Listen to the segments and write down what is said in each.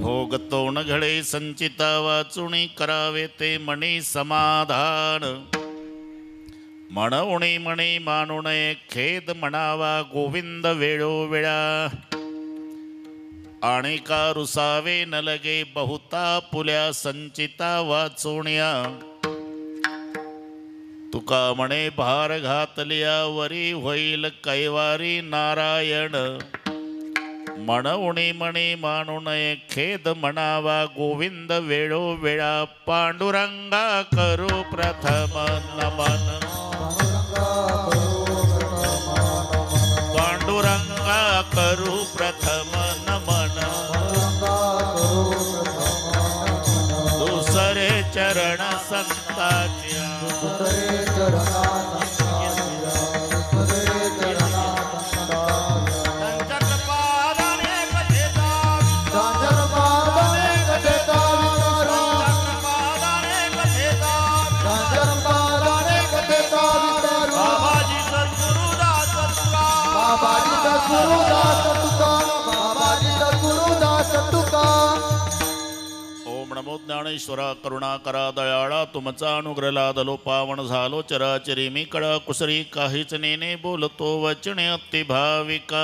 भोगतोण घडे संचिता वाचुणी करावे ते मणी समाधान म्हणूणी मणी मानू नये खेद म्हणावा गोविंद वेळोवेळा आणि का रुसावे न लगे बहुता पुल्या संचिता वाचोण्या तुका म्हणे भार घातलिया वरी होईल कैवारी नारायण म्हणूणी मणी मानू नये खेद म्हणावा गोविंद वेळोवेळा पांडुरंगा करू प्रथम नमन पांडुरंगा करू प्रथम नमन दुसरे चरण संताच्या नमो ज्ञानेश्वरा करुणाकरा दयाळा तुमचा अनुग्रह लादलो पावन झालो चराचरी मी कळा कुसरी काहीच नेने बोलतो वचने अति भाविका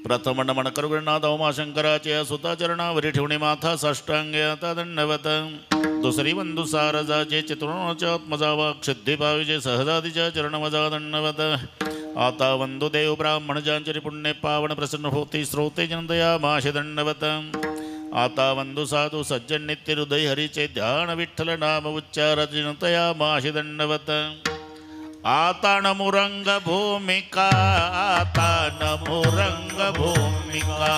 प्रथम नमन करुगणाथ उमाशंकराचे सुता चरणावरी ठेवणे माथा साष्टांगे आता दंडवत दुसरी बंधू सारजाचे चित्रोणाच्या आत्मजावा क्षुद्धी भावीचे सहजादीच्या चरणमजा दंडवत आता वंदुदेव ब्राह्मण जांचरी पुण्य पावन प्रसन्न होती श्रोते जनतया माशे दंडवत आता वंदु साधु सज्जन नित्य हृदय हरीचे ध्यान विठ्ठल नाम उच्चार जनतया माशे दंडवत आता नमुरंग भूमिका आता नमुरंग भूमिका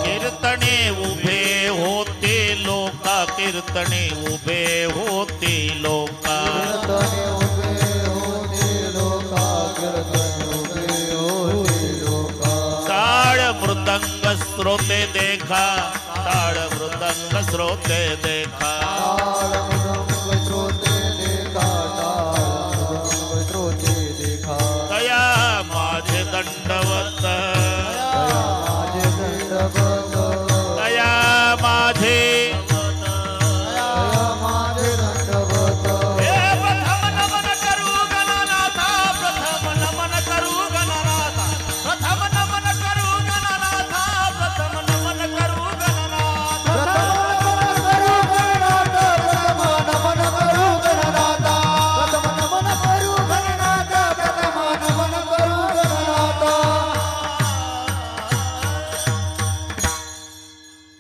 कीर्तने उभे होते लोका कीर्तने उभे होते लोका ताळ मृदंग श्रोते देखा ताळ मृदंग श्रोते देखा तया माझे दंडवत तया माझे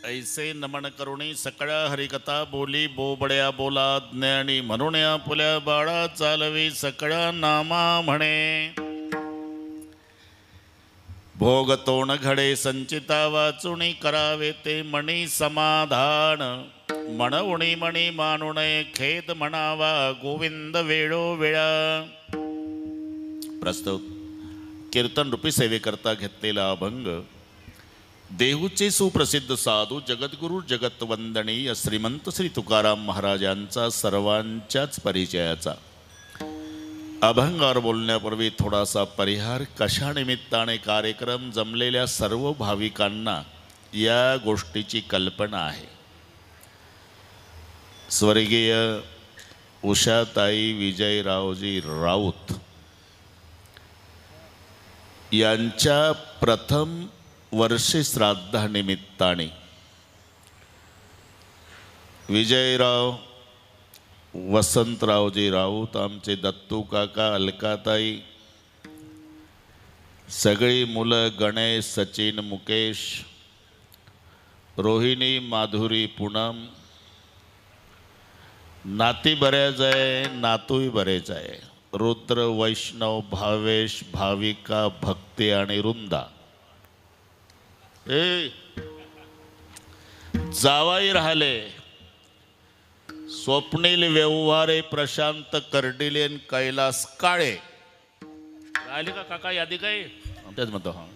ऐसे नमन करुणी सकळ्या हरिकथा बोली बोबड्या बोला ज्ञानी म्हणून पुल्या बाळा चालवी सकळ्या नामा म्हणे भोगतोण घडे संचिता वाचुणी करावे ते मणी समाधान म्हणूणी मणी मानू नये खेद म्हणावा गोविंद वेळोवेळा प्रस्तुत कीर्तन रूपी सेवेकरता घेतलेला अभंग देहूचे सुप्रसिद्ध साधू जगद्गुरु जगतवंदनीय श्रीमंत श्री तुकाराम महाराजांचा सर्वांच्याच परिचयाचा अभंगावर बोलण्यापूर्वी थोडासा परिहार कशा निमित्ताने कार्यक्रम जमलेल्या सर्व भाविकांना या गोष्टीची कल्पना आहे। स्वर्गीय उषाताई विजयरावजी राऊत यांच्या प्रथम वर्षे श्राद्धानिमित्ताने विजयराव वसंतरावजी राऊत आमचे दत्तू काका अलकाताई सगळी मुलं गणेश सचिन मुकेश रोहिणी माधुरी पूनम नाती बऱ्याच आहे नातूही बरेच आहे रुद्र वैष्णव भावेश भाविका भक्ती आणि रुंदा जावाई राहिले स्वप्नील व्यवहारे प्रशांत कर्डिलेन कैलास काळे राहिले का काका यादी काय तेच म्हणतो हा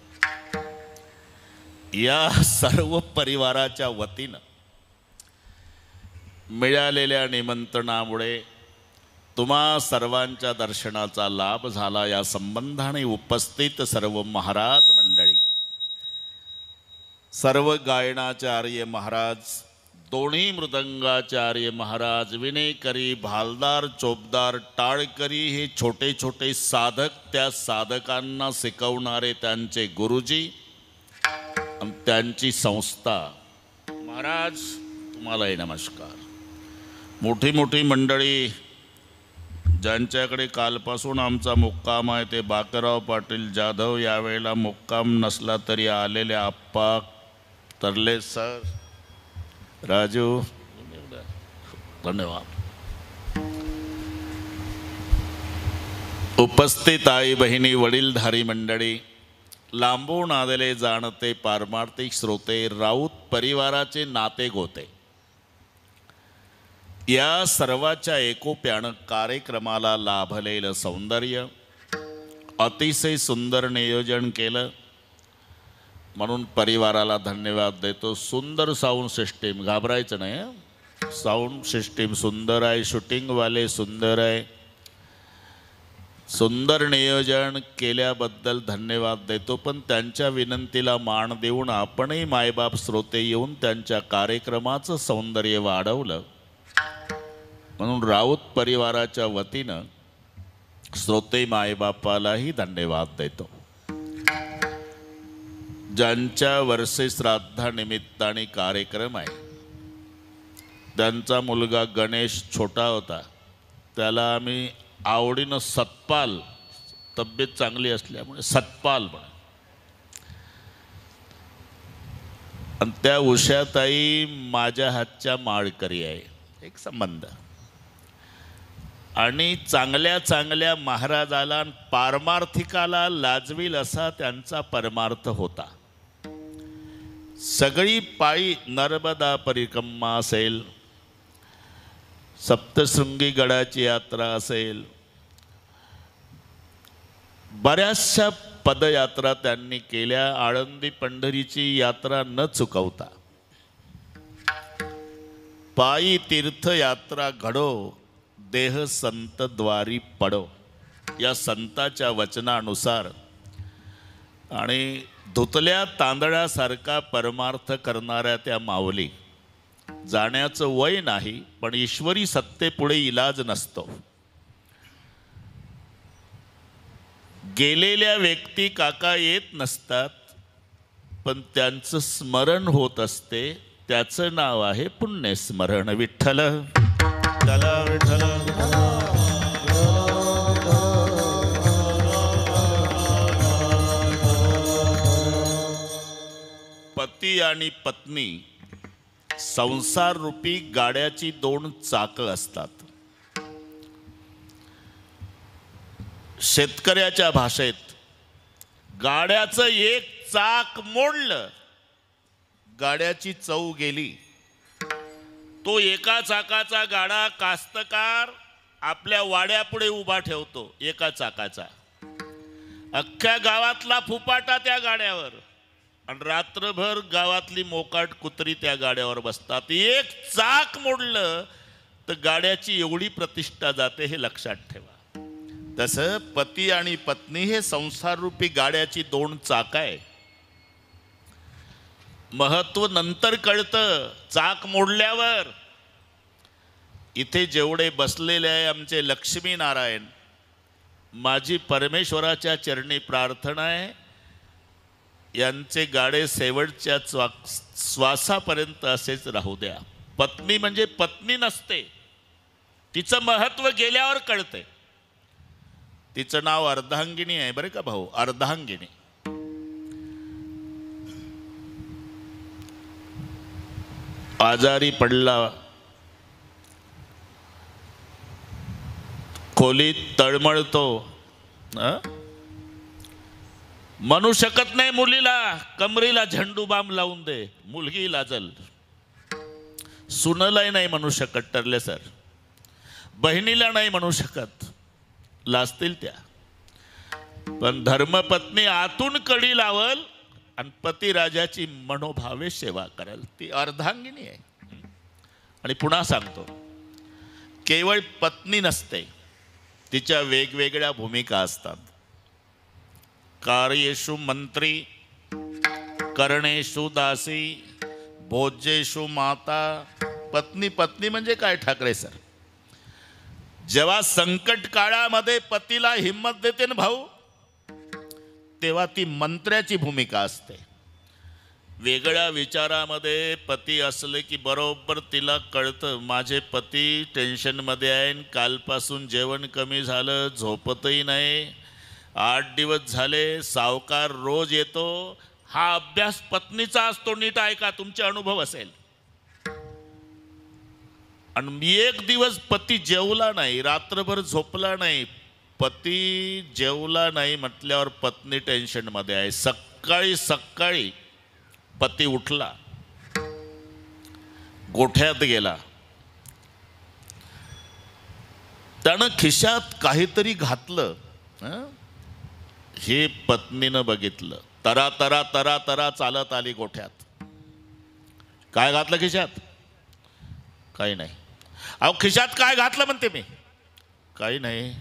या सर्व परिवाराच्या वतीनं मिळालेल्या निमंत्रणामुळे तुम्हा सर्वांच्या दर्शनाचा लाभ झाला। या संबंधाने उपस्थित सर्व महाराज मंडळी, सर्व गायनाचार्य महाराज, दोन्ही मृदंगाचार्य महाराज, विनेकरी, भालदार, चोपदार, टाळकरी, हे छोटे छोटे साधक, त्या साधकांना शिकवणारे त्यांचे गुरुजी आणि त्यांची संस्था। महाराज तुम्हालाही नमस्कार। मोठी मोठी मंडळी, ज्यांच्याकडे कालपासून आमचा मुक्काम आहे ते बाकरराव पाटील जाधव, यावेळेला मुक्काम नसला तरी आलेले आप्पा तरले सर, राजू, धन्यवाद। उपस्थित आई बहिणी, वडीलधारी मंडळी, लांबून आलेले जाणते पारमार्थिक श्रोते, राऊत परिवाराचे नाते गोते, या सर्वाच्या एकोप्यानं कार्यक्रमाला लाभलेलं सौंदर्य, अतिशय सुंदर नियोजन केलं म्हणून परिवाराला धन्यवाद देतो। सुंदर साऊंड सिस्टीम, घाबरायचं नाही, साऊंड सिस्टीम सुंदर आहे, शूटिंगवाले सुंदर आहे, सुंदर नियोजन केल्याबद्दल धन्यवाद देतो। पण त्यांच्या विनंतीला मान देऊन आपणही मायबाप श्रोते येऊन त्यांच्या कार्यक्रमाचं सौंदर्य वाढवलं म्हणून राऊत परिवाराच्या वतीनं श्रोते मायबापालाही धन्यवाद देतो। ज्यांच्या वर्षे श्राद्धानिमित्ताने कार्यक्रम आहे, त्यांचा मुलगा गणेश छोटा होता, त्याला आम्ही आवडीनं सतपाल, तब्येत चांगली असल्यामुळे सतपाल म्हणा, आणि त्या उषाताई माझ्या हातच्या माळकरी आहे, एक संबंध। आणि चांगल्या चांगल्या महाराजाला पारमार्थिकाला लाजवील असा त्यांचा परमार्थ होता। सगळी पायी नर्मदा परिक्रमा असेल, सप्तशृंगी गडाची यात्रा असेल, बऱ्याचशा पदयात्रा त्यांनी केल्या, आळंदी पंढरीची यात्रा न चुकवता। पायी तीर्थयात्रा घडो, देह संत द्वारी पडो, या संताच्या वचनानुसार आणि धुतल्या तांदळासारखा परमार्थ करणाऱ्या त्या माऊली, जाण्याचं वय नाही पण ईश्वरी सत्तेपुढे इलाज नसतो। गेलेल्या व्यक्ती काका येत नसतात, पण त्यांचं स्मरण होत असते, त्याचं नाव आहे पुण्यस्मरण। विठ्ठल विठ्ठल विठ्ठल। पती आणि पत्नी संसार रूपी गाड्याची दोन चाकं असतात। शेतकऱ्याच्या भाषेत गाड्याचं एक चाक मोडलं, गाड्याची चव गेली। तो एका चाकाचा गाडा कास्तकार आपल्या वाड्यापुढे उभा ठेवतो, एका चाकाचा, अख्ख्या गावातला फुपाटा त्या गाड्यावर, आणि रात्रभर गावातली मोकाट कुत्री त्या गाड्यावर बसतात। एक चाक मोडलं तर गाड्याची एवढी प्रतिष्ठा जाते, हे लक्षात ठेवा। तसं पती आणि पत्नी हे संसार रूपी गाड्याची दोन चाक आहे। महत्व नंतर कळतं, चाक मोडल्यावर। इथे जेवढे बसलेले आहे आमचे लक्ष्मीनारायण, माझी परमेश्वराच्या चरणी प्रार्थना आहे, यांचे गाडे शेवटच्या श्वासापर्यंत असेच राहू द्या। पत्नी म्हणजे पत्नी नसते, तिचं महत्व गेल्यावर कळते। तिचं नाव अर्धांगिनी आहे बरं का भाऊ, अर्धांगिनी। आजारी पडला, खोलीत तळमळतो, म्हणू शकत नाही मुलीला कमरीला झेंडू बाम लावून दे, मुलगी लाजल। सुनलाही नाही म्हणू शकत ठरले सर, बहिणीला नाही म्हणू शकत, लाजतील त्या। पण धर्मपत्नी आतून कडी लावल आणि पतिराजाची मनोभावे सेवा करेल, ती अर्धांगिनी आहे। आणि पुन्हा सांगतो, केवळ पत्नी नसते, तिच्या वेगवेगळ्या भूमिका असतात. कार्येषु मंत्री, करणेषु दासी, भोज्येषु माता. पत्नी पत्नी म्हणजे काय ठाकरे सर? जेव्हा संकट काळामध्ये पतीला हिंमत देते ना भाऊ, तेव्हा ती मंत्र्याची भूमिका असते. वेगळ्या विचारामध्ये पती असले की बरोबर तिला कळतं माझे पती टेन्शनमध्ये आहे, कालपासून जेवण कमी झालं, झोपतही नाही, 8 दिवस झाले, सावकार रोज येतो. हा अभ्यास पत्नीचा असतो. नीट ऐका, तुमचे अनुभव असेल. आणि एक दिवस पती जेवला नाही, रात्रभर झोपला नाही, पती जेवला नाही म्हटल्यावर पत्नी टेन्शनमध्ये आहे. सकाळी सकाळी पती उठला, गोठ्यात गेला, त्यानं खिशात काहीतरी घातलं. हे पत्नीनं बघितलं. तरा तरा तरा तरा चालत आली गोठ्यात. काय घातलं खिशात? काही नाही. अहो खिशात काय घातलं म्हणते मी? काही नाही.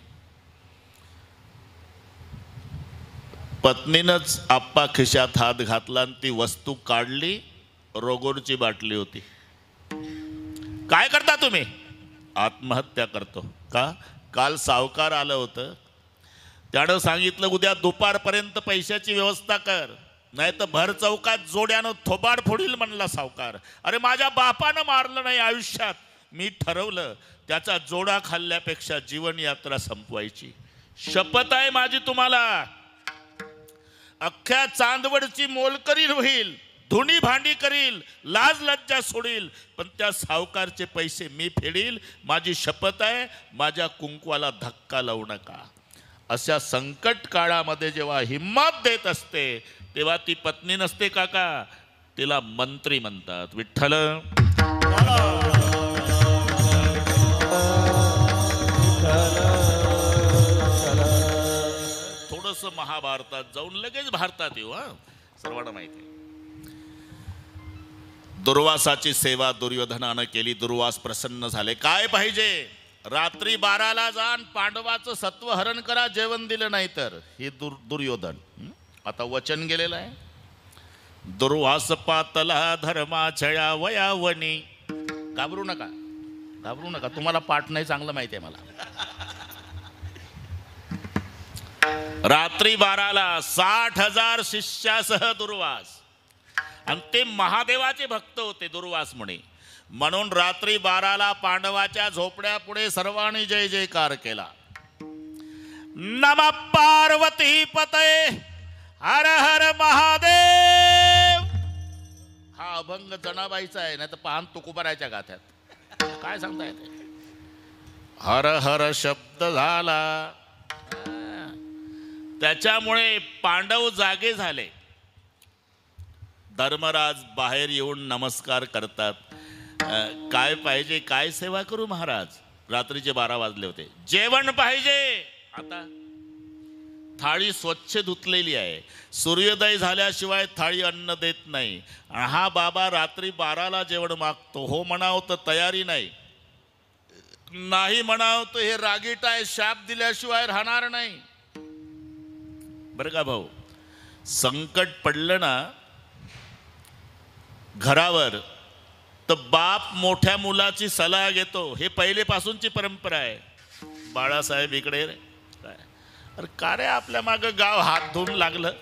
पत्नीनंच आप्पा खिशात हात घातला आणि ती वस्तू काढली. रोगोरची बाटली होती. काय करता तुम्ही? आत्महत्या करतो. का? काल सावकार आलं होतं, त्यानं सांगितलं उद्या दुपारपर्यंत पैशाची व्यवस्था कर, नाही तर भर चौकात जोड्यानं थोबाड फोडील म्हणला सावकार. अरे माझ्या बापानं मारलं नाही आयुष्यात, मी ठरवलं त्याचा जोडा खाल्ल्यापेक्षा जीवन यात्रा संपवायची. शपथ आहे माझी तुम्हाला. अख्ख्या चांदवडची मोलकरीण होईल, धुणी भांडी करील, लाज लज्जा सोडील, पण त्या सावकारचे पैसे मी फेडील. माझी शपथ आहे. माझ्या कुंकवाला धक्का लावू नका. अशा संकट काळामध्ये जेव्हा हिम्मत देत असते तेव्हा ती पत्नी नसते काका, तिला मंत्री म्हणतात. विठ्ठल. थोडस महाभारतात जाऊन लगेच भारतात येऊ. सर्वांना माहिती आहे. दुर्वासाची सेवा दुर्योधनानं केली. दुर्वास प्रसन्न झाले. काय पाहिजे? रात्री 12ला जाण पांडवाचं सत्व हरण करा, जेवण दिलं नाही तर. हे दुर्योधन आता वचन गेलेलं आहे. दुर्वास पातला धर्माचया वयावनी. घाबरू नका, घाबरू नका. तुम्हाला पाठ नाही, चांगलं माहिती आहे मला. रात्री 12ला 60,000 शिष्यासह दुर्वास, आणि ते महादेवाचे भक्त होते दुर्वास म्हणे. म्हणून रात्री 12ला पांडवाच्या झोपड्या पुढे सर्वांनी जय जयकार केला. नमः पार्वती पतये हर हर महादेव. हा अभंग जनाबाईचा आहे, नाही तर पाहन तुकोबारायच्या गाथ्यात. काय सांगता येते? हर हर शब्द झाला. त्याच्यामुळे पांडव जागे झाले. धर्मराज बाहेर येऊन नमस्कार करतात. काय पाहिजे? काय सेवा करू महाराज? रात्रीचे 12 वाजले होते. जेवण पाहिजे. आता थाळी स्वच्छ धुतलेली आहे. सूर्योदय झाल्याशिवाय थाळी अन्न देत नाही. हा बाबा रात्री 12ला जेवण मागतो. हो म्हणाव तर तयारी नाही, नाही म्हणाव तर हे रागीट आहे, शाप दिल्याशिवाय राहणार नाही. बरं का भाऊ? संकट पडलं ना घरावर तर बाप मोठ्या मुलाची सलाह घेतो. हे पहिलेपासूनची परंपरा आहे. बाळासाहेब इकडे काय, अरे का रे आपल्या मागं गाव हात धुवून लागलं,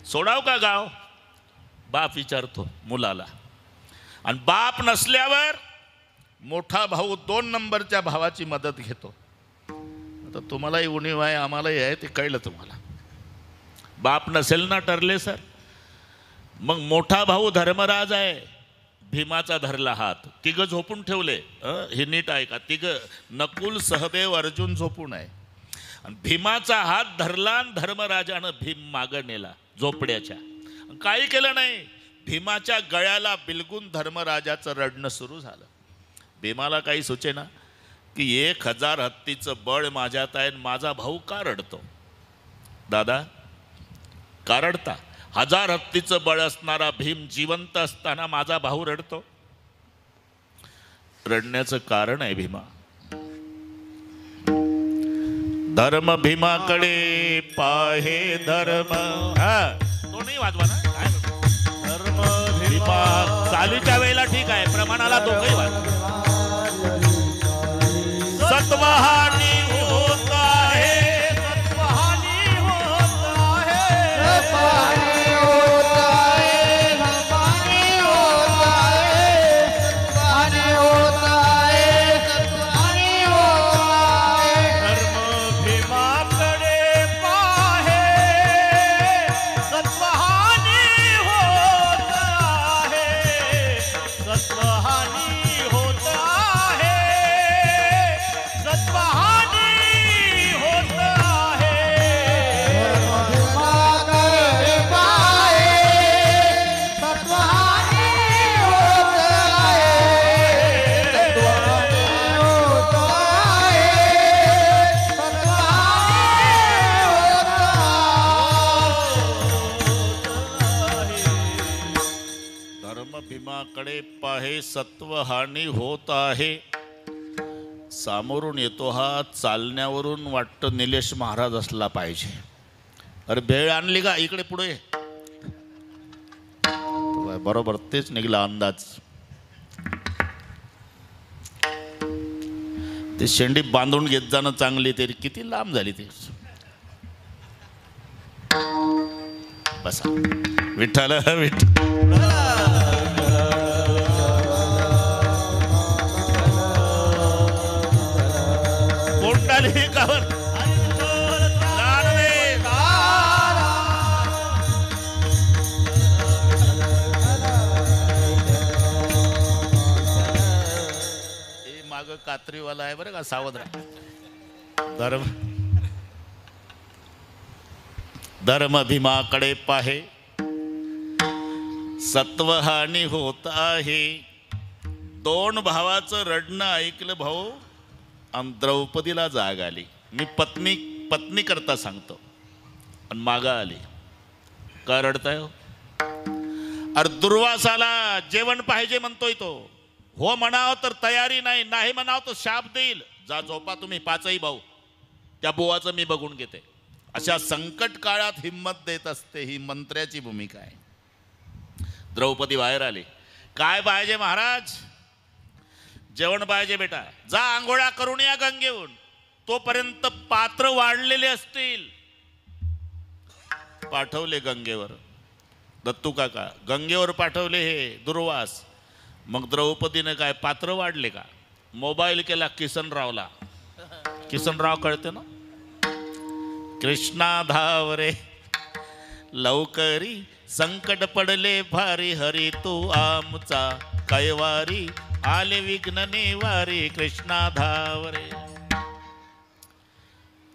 सोडाव का गाव? बाप विचारतो मुलाला. आणि बाप नसल्यावर मोठा भाऊ 2 नंबरच्या भावाची मदत घेतो. आता तुम्हालाही उणीव आहे, आम्हालाही आहे, ते कळलं तुम्हाला. बाप नसेल ना टरले सर, मग मोठा भाऊ धर्मराज आहे, भीमाचा धरला हात. तिघं झोपून ठेवले. हे नीट ऐका. तिघं नकुल सहदेव अर्जुन झोपून आहे. आणि भीमाचा हात धरला आणि धर्मराजानं भीम मागं नेला झोपड्याच्या. काही केलं नाही. भीमाच्या गळ्याला बिलगून धर्मराजाचं रडणं सुरू झालं. भीमाला काही सुचेना की 1000 हत्तीचं बळ माझ्यात आहे, माझा भाऊ का रडतो? दादा का रडता? 1000 हत्तीचं बळ असणारा भीम जिवंत असताना माझा भाऊ रडतो. रडण्याचं कारण आहे भीमा, धर्म भीमाकडे पाहे धर्म, हा तो नाही वाजवा ना काय, धर्म भीमा चालीच्या वेळेला ठीक आहे, प्रमाणाला दोघंही वाजवा. सत्वहानी होत आहे, सत्वहानी होत आहे, सत्वहानी होत आहे, सत्वहानी होत आहे, सत्वहानी होत आहे, सत्वहानी होत आहे. धर्म भीमाकडे पाहे, सत्वहानी होत आहे, सत्वहानी होत आहे, सत्वहानी होत आहे. भीमाकडे पाहे, सत्वहानी होत आहे, सत्वहानी होत आहे, सत्वहानी होत आहे. धर्म भीमाकडे पाहे, सत्वहानी होत आहे. सामोरून येतो हा, चालण्यावरून वाटतं निलेश महाराज असला पाहिजे. अरे भेळ आणली का, इकडे पुढे ये. बरोबर तेच निघला अंदाज. ते शेंडी बांधून घेत जाणं चांगली, तरी किती लांब झाली ते. बसा विठ्ठल विठ्ठल. कावर माग कात्रीवाला आहे बरं का, सावध राहा. धर्म भीमाकडे पाहे, सत्वहानी होत आहे. दोन भावाचं रडणं ऐकलं भाऊ, आणि द्रौपदीला जाग आली. मी पत्नी करता सांगतो, आणि मागा आली. का रडताय हो? अरे दुर्वासाला जेवण पाहिजे म्हणतोय तो. हो म्हणाव तर तयारी नाही, नाही म्हणाव तर शाप देईल. जा झोपा तुम्ही पाचही भाऊ, त्या बुवाचं मी बघून घेते. अशा संकट काळात हिंमत देत असते, ही मंत्र्याची भूमिका आहे. द्रौपदी बाहेर आली. काय पाहिजे महाराज? जेवण पाहिजे बेटा. जा आंघोळा करून या गंगेहून. तोपर्यंत पात्र वाढलेले असतील. पाठवले गंगेवर दत्तू काका, गंगेवर पाठवले हे दुर्वास. मग द्रौपदीने काय पात्र वाढले का? मोबाईल केला किसनरावला. किसनराव कळते ना, कृष्णा धावरे लवकरी, संकट पडले भारी, हरी तू आमचा कैवारी, आले विघ्न निवारी, कृष्णा धावरे.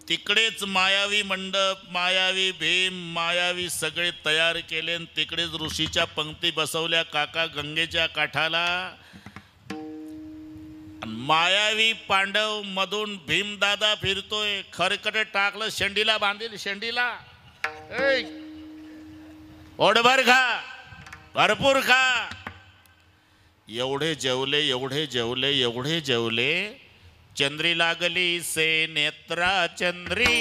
तिकडेच मायावी मंडप, मायावी भीम, मायावी सगळे तयार केले. तिकडेच ऋषीच्या पंक्ती बसवल्या काका गंगेच्या काठाला. मायावी पांडव मधून भीमदादा फिरतोय. खरकट टाकलं, शेंडीला बांधील. शेंडीला ओढभर खा, भरपूर खा. एवढे जेवले, एवढे जेवले, एवढे जेवले. चंद्री लागली से नेत्रा, चंद्री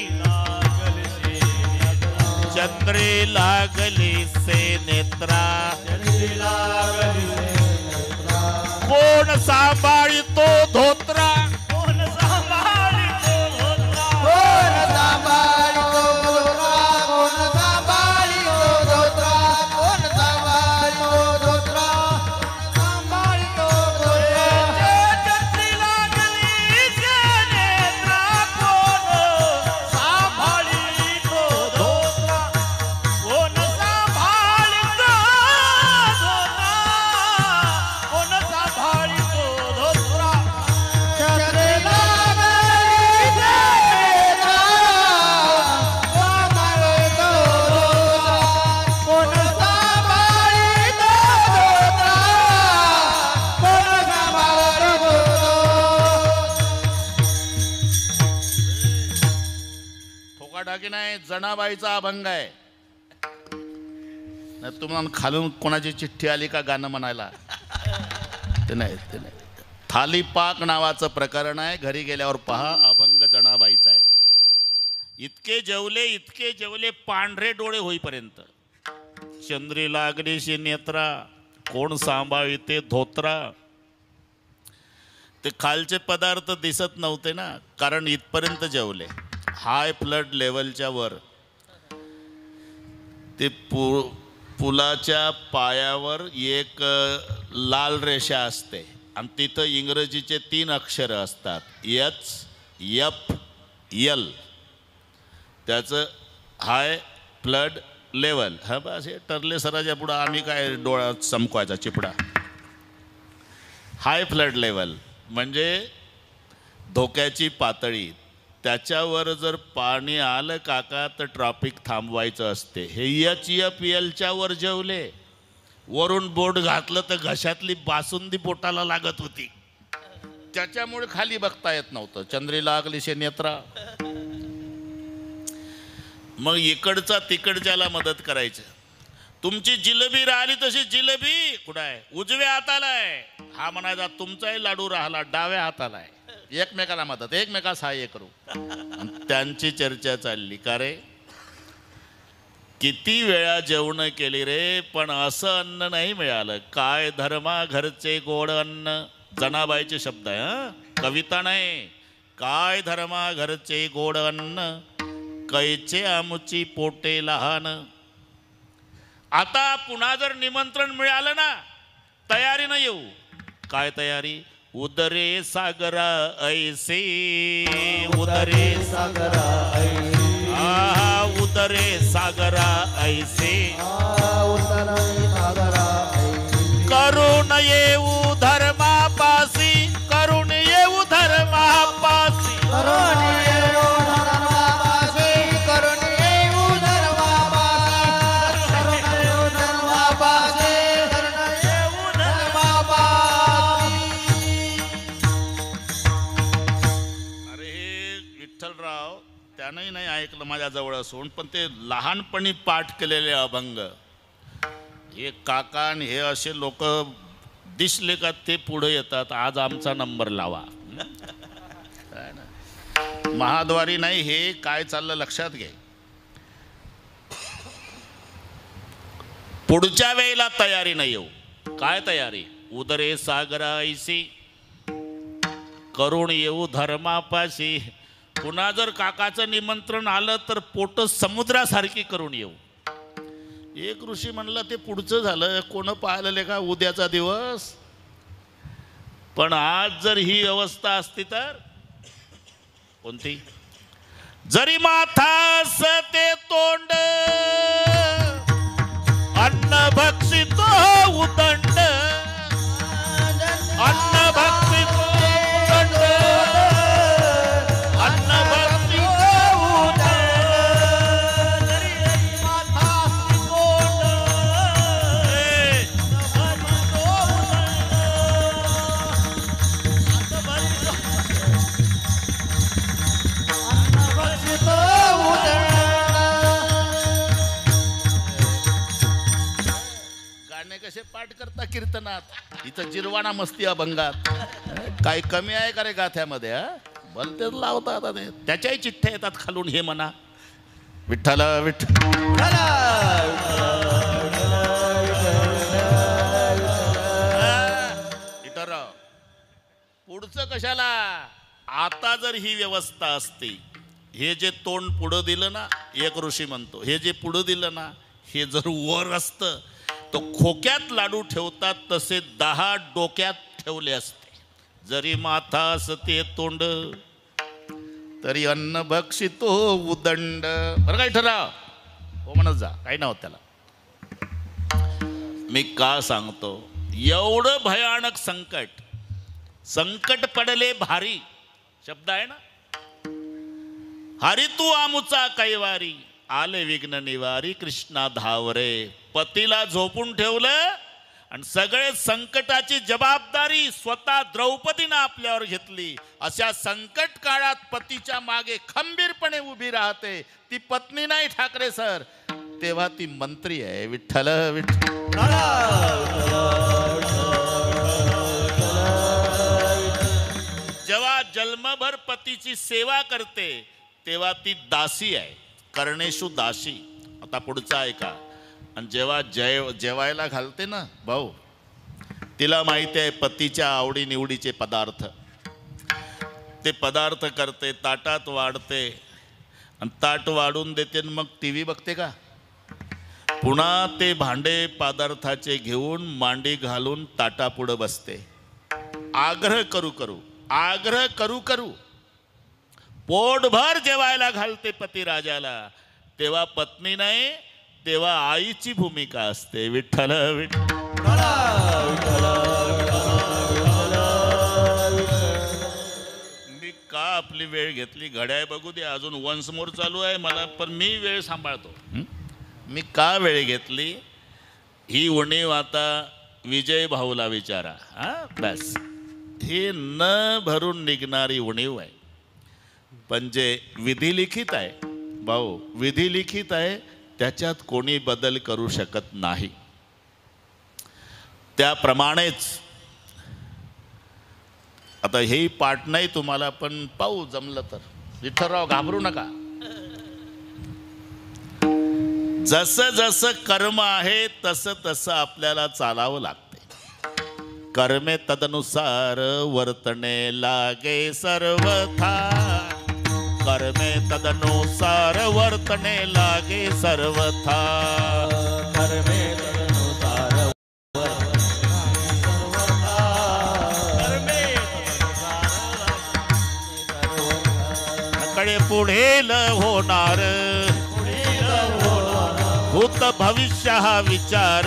लागली से नेत्रा. कोण सांभाळतो धोत्रा, कोण सांभाळतो धोत्रा, कोण सांभाळतो धोत्रा, कोण सांभाळतो धोत्रा, कोण सांभाळतो धोत्रा, सांभाळतो धोत्रा. चंद्री लागली से नेत्रा, कोण सांभाळतो धोत्रा, कोण सांभाळतो धोत्रा, कोण सांभाळतो धोत्रा. चंद्री लागली से नेत्रा, सांभाळतो धोत्रा, कोण सांभाळतो धोत्रा, कोण सांभाळतो धोत्रा. ठोकाठाकी नाही, जनाबाईचा अभंग आहे. नाही तुम्हाला खालून कोणाची चिठ्ठी आली का गाणं म्हणायला, ते नाही, ते नाही. थालीपाक नावाचं प्रकरण आहे, घरी गेल्यावर पहा. अभंग जनाबाईचा आहे. इतके जेवले पांढरे डोळे होईपर्यंत. चंद्री लागलीशी नेत्रा, कोण सांभाळते धोत्रा. ते खालचे पदार्थ दिसत नव्हते ना, कारण इथपर्यंत जेवले. हाय ब्लड लेवलच्या वर. ते पुलाच्या पायावर एक लाल रेषा असते आणि तिथं इंग्रजीचे 3 अक्षर असतात, HFL. त्याचं हाय ब्लड लेवल. हा बस हे ठरले सराच्या पुढं आम्ही काय डोळ्यात चमकवायचा चिपडा. हाय ब्लड लेवल म्हणजे धोक्याची पातळी. त्याच्यावर जर पाणी आलं काका तर ट्रॅफिक थांबवायचं असते. हे HFLच्या वर जेवले. वरून बोट घातलं तर घशातली बासुंदी बोटाला लागत होती. त्याच्यामुळे खाली बघता येत नव्हतं. चंद्री लागलीशे नेत्रा. मग इकडचा तिकडच्याला मदत करायचं. तुमची जिलेबी राहिली तशी जिलेबी कुठं आहे? उजव्या हाताला आहे. हा म्हणायचा तुमचाही लाडू राहिला डाव्या हाताला आहे. एकमेकाला मदत, एकमेका सहाय्य करू. त्यांची चर्चा चालली. का रे किती वेळा जेवण केली रे, पण असं अन्न नाही मिळालं. काय धर्मा घरचे गोड अन्न. जनाबाईचे शब्द आहे, कविता नाही. काय धर्मा घरचे गोड अन्न, कैचे आमुची पोटे लहान. आता पुन्हा जर निमंत्रण मिळालं ना, तयारीनं येऊ. काय तयारी? उदरे सागरा ऐसे, उदरे सागरा ऐसे, उदरे सागरा ऐसे, करुण येऊ धर्मापासी, करुण येऊ धर्मापासी, करुण येऊ धर्मापासी, करुण येऊ धर्मापासी, करुण येऊ धर्मापासी, करुण येऊ धर्मापासी. अरे विठ्ठलराव त्यानंही नाही ऐकलं माझ्या जवळ असून, पण ते लहानपणी पाठ केलेले अभंग हे काका आणि हे असे लोक दिसले का ते पुढे येतात. आज आमचा नंबर लावा. महाद्वारी नाही हे काय चाललं लक्षात घे. पुढच्या वेळेला तयारी नाही येऊ. काय तयारी? उदरे सागरा ऐसी, करुण येऊ धर्मापाशी. पुन्हा जर काकाचं निमंत्रण आलं तर पोट समुद्रासारखी करून येऊ. एक ऋषी म्हणला ते पुढचं झालं, कोण पाहिलं का उद्याचा दिवस. पण आज जर ही अवस्था असती तर कोणती? जरी माथास ते तोंड, अन्न भक्षितो उदंड, अन्न भक्षितो उदंड, अन्न भक्षितो उदंड. कसे पाठ करता कीर्तनात, इथं जिरवाना मस्ती अभंगात. काही कमी आहे का रे गाथ्यामध्ये? भलतेच लावता आता ते. त्याच्याही चिठ्ठ्या येतात खालून हे म्हणा विठ्ठल विठ्ठल. पुढचं कशाला? आता जर ही व्यवस्था असती, हे जे तोंड पुढं दिलं ना, एक ऋषी म्हणतो हे जे पुढं दिलं ना, हे जर वर असतं तो खोक्यात लाडू ठेवतात तसे 10 डोक्यात ठेवले असते. जरी माथा असते तोंड, तरी अन्न भक्षितो उदंड. बरं काय ठराव हो म्हणत जा, काही नव्हतं त्याला. मी का सांगतो? एवढं भयानक संकट, संकट पडले भारी शब्द आहे ना. हरी तू आमुचा कैवारी, आले विघ्न निवारी कृष्णा धावरे. पतीला झोपून ठेवलं आणि सगळे संकटाची जबाबदारी स्वतः द्रौपदीनं आपल्यावर घेतली. अशा संकट काळात पतीच्या मागे खंबीरपणे उभी राहते ती पत्नी नाही ठाकरे सर, तेव्हा ती मंत्री आहे. विठ्ठल विठ्ठल. जेव्हा जन्मभर पतीची सेवा करते तेव्हा ती दासी आहे, कर्णेषु दासी. आता पुढचा ऐका. आणि जेव्हा जेवायला घालते ना भाऊ, तिला माहिती आहे पतीच्या आवडीनिवडीचे पदार्थ. ते पदार्थ करते, ताटात वाढते आणि ताट वाढून देते, मग टी व्ही बघते का? पुन्हा ते भांडे पदार्थाचे घेऊन मांडी घालून ताटापुढं बसते. आग्रह करू करू पोटभर जेवायला घालते पतिराजाला. तेव्हा पत्नी नाही, तेव्हा आईची भूमिका असते. विठ्ठल विठ्ठल. मी का आपली वेळ घेतली? घड्याळ बघू दे, अजून वन्स मोर चालू आहे मला, पण मी वेळ सांभाळतो. मी का वेळ घेतली? ही उणीव आता विजय भाऊला विचारा. बस, ही न भरून निघणारी उणीव आहे. पण जे विधिलिखित आहे भाऊ, विधिलिखित आहे, त्याच्यात कोणी बदल करू शकत नाही. त्याप्रमाणेच आता हेही पाठ नाही तुम्हाला, पण पाहू जमलं तर. विठ्ठलराव घाबरू नका. जसं जसं कर्म आहे तसं तसं आपल्याला चालावं लागते. कर्मे तदनुसार वर्तने लागे सर्वथा. कर्मे तदनुसार वर्तने लागे सर्वथा. कर्मे तदनुसार कडे पुढेल होणार भूत भविष्य हा विचार.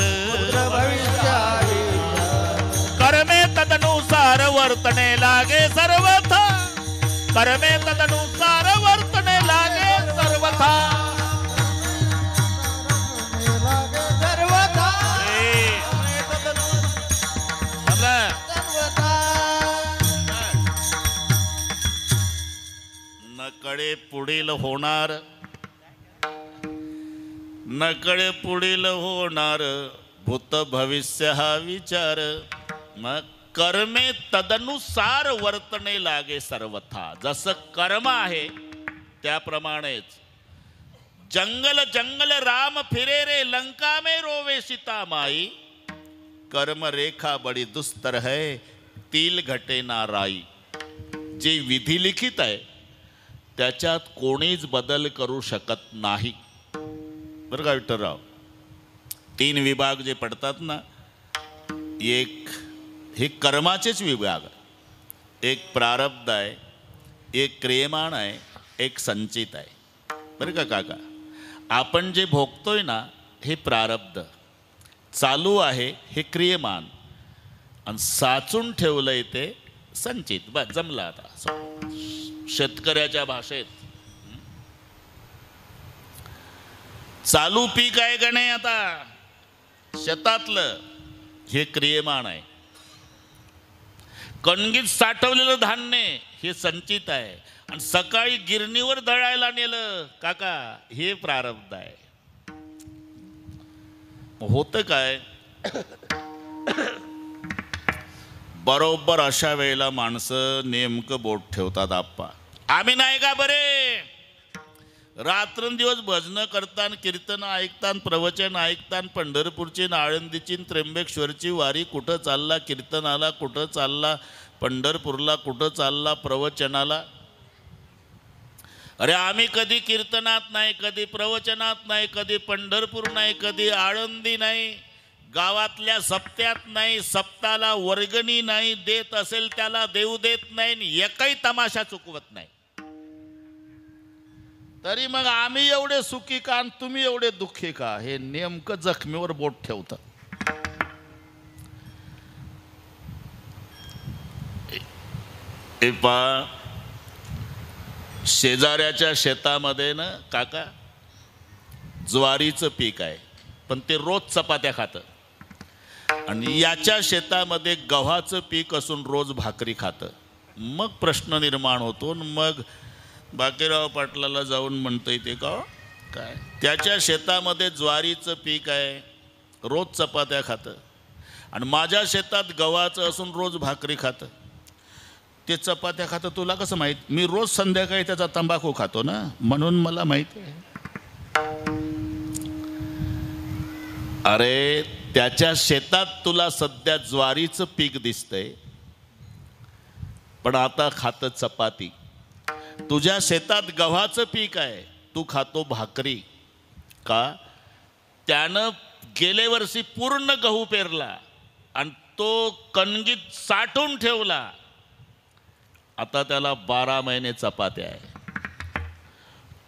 कर्मे तदनुसार वर्तने लागे सर्वथा. कर्मे तदनुसार वर्तने लागे सर्वथा. नकडे पुढील होणार, नकडे पुढील होणार भूत भविष्य हा विचार. मग कर्मे तदनुसार वर्तने लागे सर्वथा. जसं कर्म आहे त्याप्रमाणेच. जंगल जंगल राम फिरे रे, लंका में रोवे सीता माई. कर्म रेखा बड़ी दुस्तर है, तिल घटे ना राई. जे विधी लिखित आहे त्याच्यात कोणीच बदल करू शकत नाही. बरं का विठ्ठलराव? 3 विभाग जे पडतात ना, एक हे कर्माचेच विभाग. एक प्रारब्ध आहे, एक क्रियमाण आहे, एक संचित आहे. बरं का काका? आपण जे भोगतोय ना हे प्रारब्ध, चालू आहे हे क्रियमान, आणि साचून ठेवलंय ते संचित. बस जमलं आता. शेतकऱ्याच्या भाषेत चालू पीक आहे का नाही आता शेतातलं, हे क्रियमान आहे. कणगीत साठवलेलं धान्य हे संचित आहे. आणि सकाळी गिरणीवर दळायला नेलं काका, हे प्रारब्ध आहे. होतं काय? बरोबर अशा वेळेला माणसं नेमकं बोट ठेवतात. आप्पा आम्ही नाही का बरे? रात्रंदिवस भजनं करतान, कीर्तन ऐकतान, प्रवचन ऐकतान, पंढरपूरची, आळंदीची, त्र्यंबकेश्वरची वारी. कुठं चालला कीर्तनाला, कुठं चालला पंढरपूरला, कुठं चालला प्रवचनाला. अरे आम्ही कधी कीर्तनात नाही, कधी प्रवचनात नाही, कधी पंढरपूर नाही, कधी आळंदी नाही, गावातल्या सप्त्यात नाही, सप्ताला वर्गणी नाही, देत असेल त्याला देऊ देत नाही, एकही तमाशा चुकवत नाही. तरी मग आम्ही एवढे सुखी का आणि तुम्ही एवढे दुःखी का? हे नेमकं जखमीवर बोट ठेवतं. शेजाऱ्याच्या शेतामध्ये ना काका ज्वारीचं पीक आहे, पण ते रोज चपात्या खातं. आणि याच्या शेतामध्ये गव्हाचं पीक असून रोज भाकरी खातं. मग प्रश्न निर्माण होतो. मग बाकीराव पाटलाला जाऊन म्हणतं येते का काय, त्याच्या शेतामध्ये ज्वारीचं पीक आहे, रोज चपात्या खातं, आणि माझ्या शेतात गव्हाचं असून रोज भाकरी खातं. ते चपात्या खातं तुला कसं माहीत? मी रोज संध्याकाळी त्याचा तंबाखू खातो ना, म्हणून मला माहिती आहे. अरे त्याच्या शेतात तुला सध्या ज्वारीचं पीक दिसतंय, पण आता खातं चपाती. तुझ्या शेतात गव्हाचं पीक आहे, तू खातो भाकरी. का? त्यानं गेल्या वर्षी पूर्ण गहू पेरला आणि तो कणगीत साठवून ठेवला. आता त्याला 12 महिने चपात्या आहे.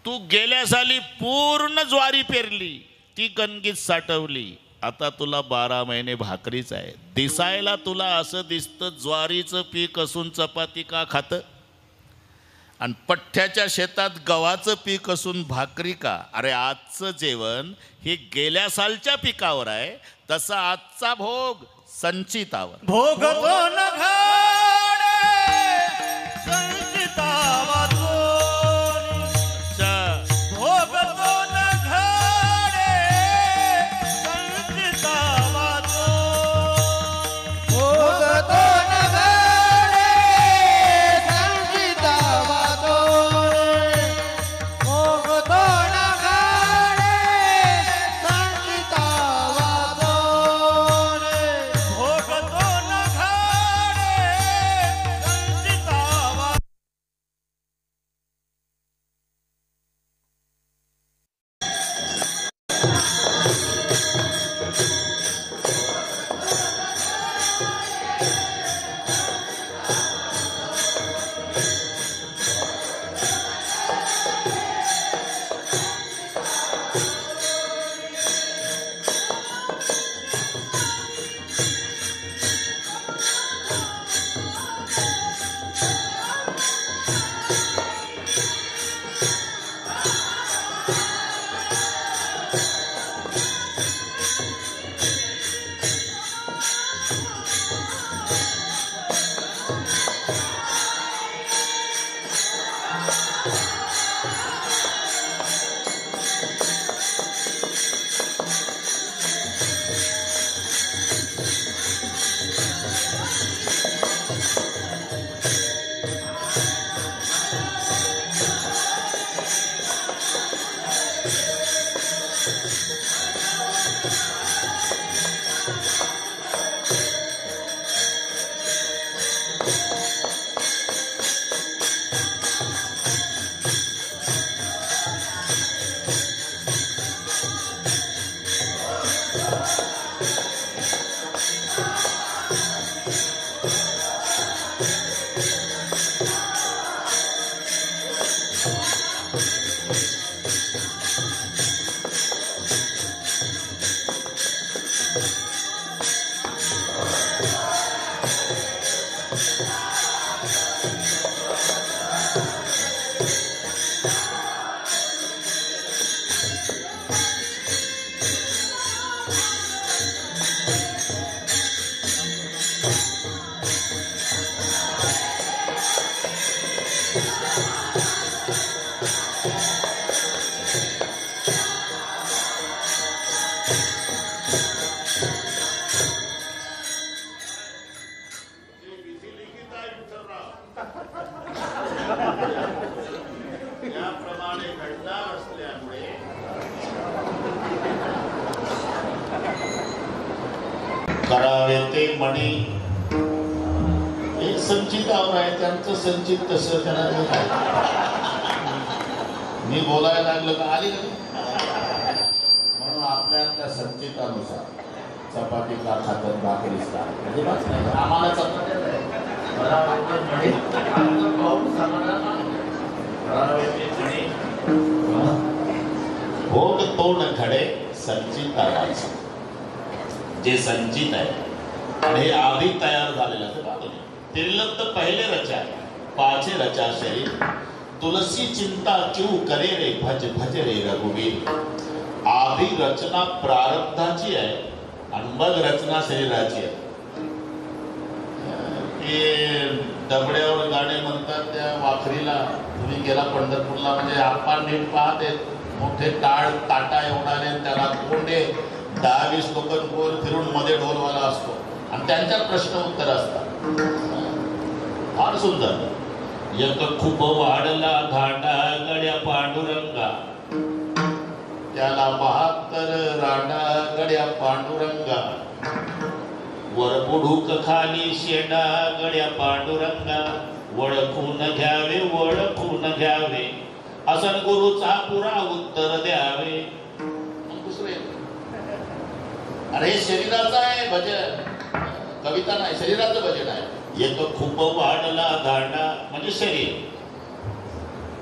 तू गेल्या साली पूर्ण ज्वारी पेरली, ती कणगीत साठवली, आता तुला 12 महिने भाकरीच आहे. दिसायला तुला असं दिसतं ज्वारीचं पीक असून चपाती का खातं, आणि पठ्ठ्याच्या शेतात गव्हाचं पीक असून भाकरी का? अरे आजचं जेवण हे गेल्या सालच्या पिकावर आहे, तसा आजचा भोग संचितावर. भोगतो न घाडे संचितावा चोरी. भोगतो न घाडे संचितावा चोरी. भोगतो न घाडे संचितावा चोरी. भोगतो न घाडे संचितावा चोरी. भोगतो न घाडे संचितावा. याप्रमाणे घडणार असल्यामुळे करावे ते म्हणी हे संचितावर आहे, त्यांचं संचित तसं करायला काय. मी बोलायला लागलं का आली का? म्हणून आपल्या त्या संचितानुसार चपाती का खातात, भाकरीच का अजिबात नाही. आम्हाला चपात्या नाही. भोग तो न घडे संचितावाच. जे संचित आहे आणि हे आधी तयार झालेलं आहे. तिर्लक पहिले रचा पाचे रचा शरीर. तुलसी चिंता क्यों करे रे भज भज रे रघुवीर. आधी रचना प्रारब्धाची आहे आणि मग रचना शरीराची आहे. ते दबड्यावर गाणे म्हणतात त्या वाखरीला. तुम्ही गेला पंढरपूरला म्हणजे आपण नीट पाहते, मोठे टाळ ताटा एवढाने, त्याला कोंडे 10-20 लोक गोल फिरून मध्ये ढोलवाला असतो आणि त्यांच्या प्रश्न उत्तर असतात. फार सुंदर. एक खूप वाढला धाडा गड्या पांडुरंगा, त्याला 72 राडा गड्या पांडुरंगा, वर बुडूक खाली शेंडा गड्या पांडुरंगा, ओळखून घ्यावे ओळखून घ्यावे, असन गुरुचा पुरा उत्तर द्यावे. दुसरे अरे शरीराचं आहे भजन, कविता नाही, शरीराचं भजन आहे. एक खूप वाढला धाडा म्हणजे शरीर,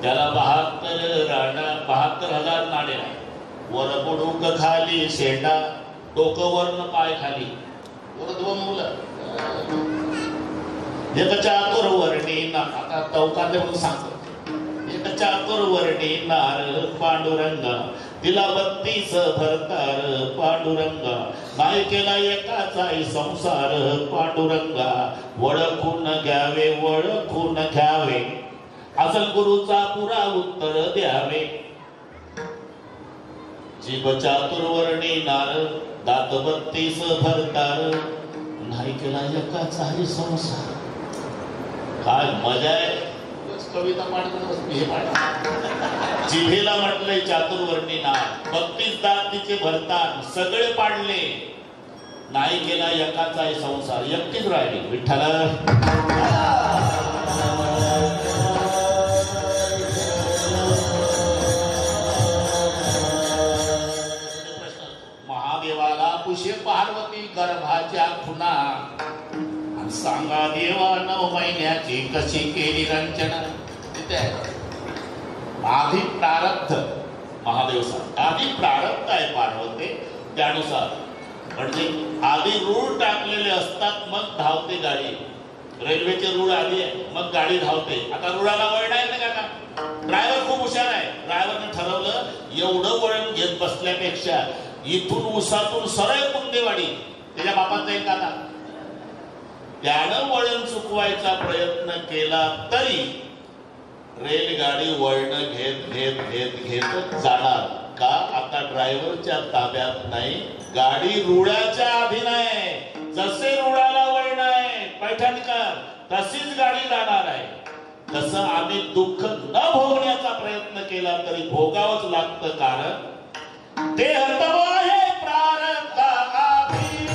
त्याला 72 राडा 72,000 नाड्या, वर बुडूक खाली शेंडा, डोकं वरन पाय खाली, वर 2 मुलं. एक चातुर्वर्णी ना, आता चौकातले म्हणून सांगतो. एक चातुर्वर्णी नार पांडुरंगा, तिला 32 भरतार पांडुरंगा, नाही केला एकाचाही संसार पांडुरंगा, ओळखून घ्यावे ओळखून घ्यावे, असल गुरुचा पुरा उत्तर द्यावे. जीभ चातुर्वर्णी नार, दात 32 भरतार, नाही केला एकाचाही संसार. काय मजा आहे. कविता पाठवत हे पाठ. जिभेला म्हटलंय चातुर्वर्णी नार, 32 दात तिचे भरतार, सगळे पाडले, नाही केला एकाचाही संसार, एकटीच राहिली विठ्ठला. महादेवाला पुषे पार्वती गर्भाच्या खुना, सांगा देवा 9 महिन्याची कशी केली रंजना. तिथे आधी प्रारब्ध, महादेव सांग आधी प्रारब्ध आहे पार्वती, त्यानुसार म्हणजे आधी रूळ टाकलेले असतात, मग धावते गाडी. रेल्वेचे रूळ आधी आहे, मग गाडी धावते. आता रुळाला वळण आहे ना का, ड्रायव्हर खूप हुशार आहे. ड्रायव्हरने ठरवलं एवढं वळण घेत बसल्यापेक्षा इथून उसातून सरळ कुंडेवाडी, त्याच्या बापात जाईल का आता. त्यानं वळण चुकवायचा प्रयत्न केला तरी रेलगाडी वळण घेत घेत घेत घेत जाणार का. आता ड्रायव्हरच्या ताब्यात नाही, गाडी रुळाच्या अधीन आहे. जसे रुळाला वळण आहे पैठणकर, तशीच गाडी जाणार आहे. तसं आम्ही दुःख न भोगण्याचा प्रयत्न केला तरी भोगावंच लागतं, कारण देह तव आहे प्रारब्ध अधीन.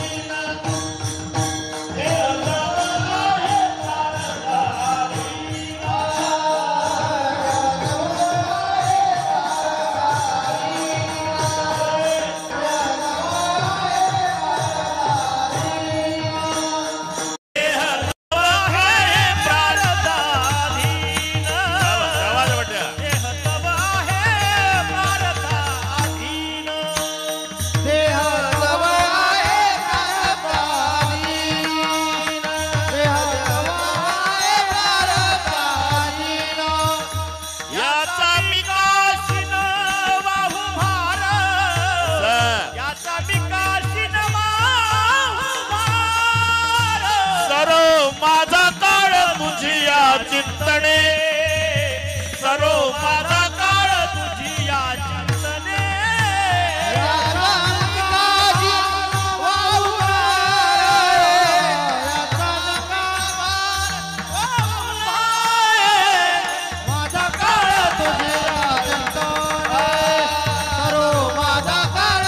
माझा काळ तुझी या चिंतने, सरो माझा काळ तुझी या चिंतने. माझा काळ तुझी या चिंतने, सरो माझा काळ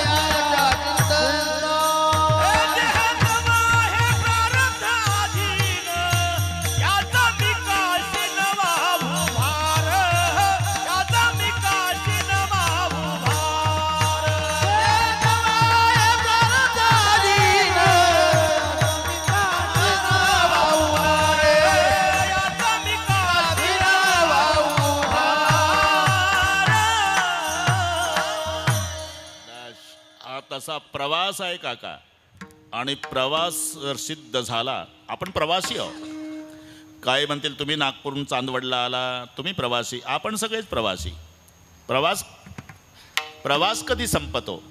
तुझ्या चिंतने. तसा प्रवास आहे काका, आणि प्रवास सिद्ध झाला. आपण प्रवासी आहोत. काय म्हणतील तुम्ही नागपूरहून चांदवडला आला, तुम्ही प्रवासी, आपण सगळेच प्रवासी. प्रवास कधी संपतो.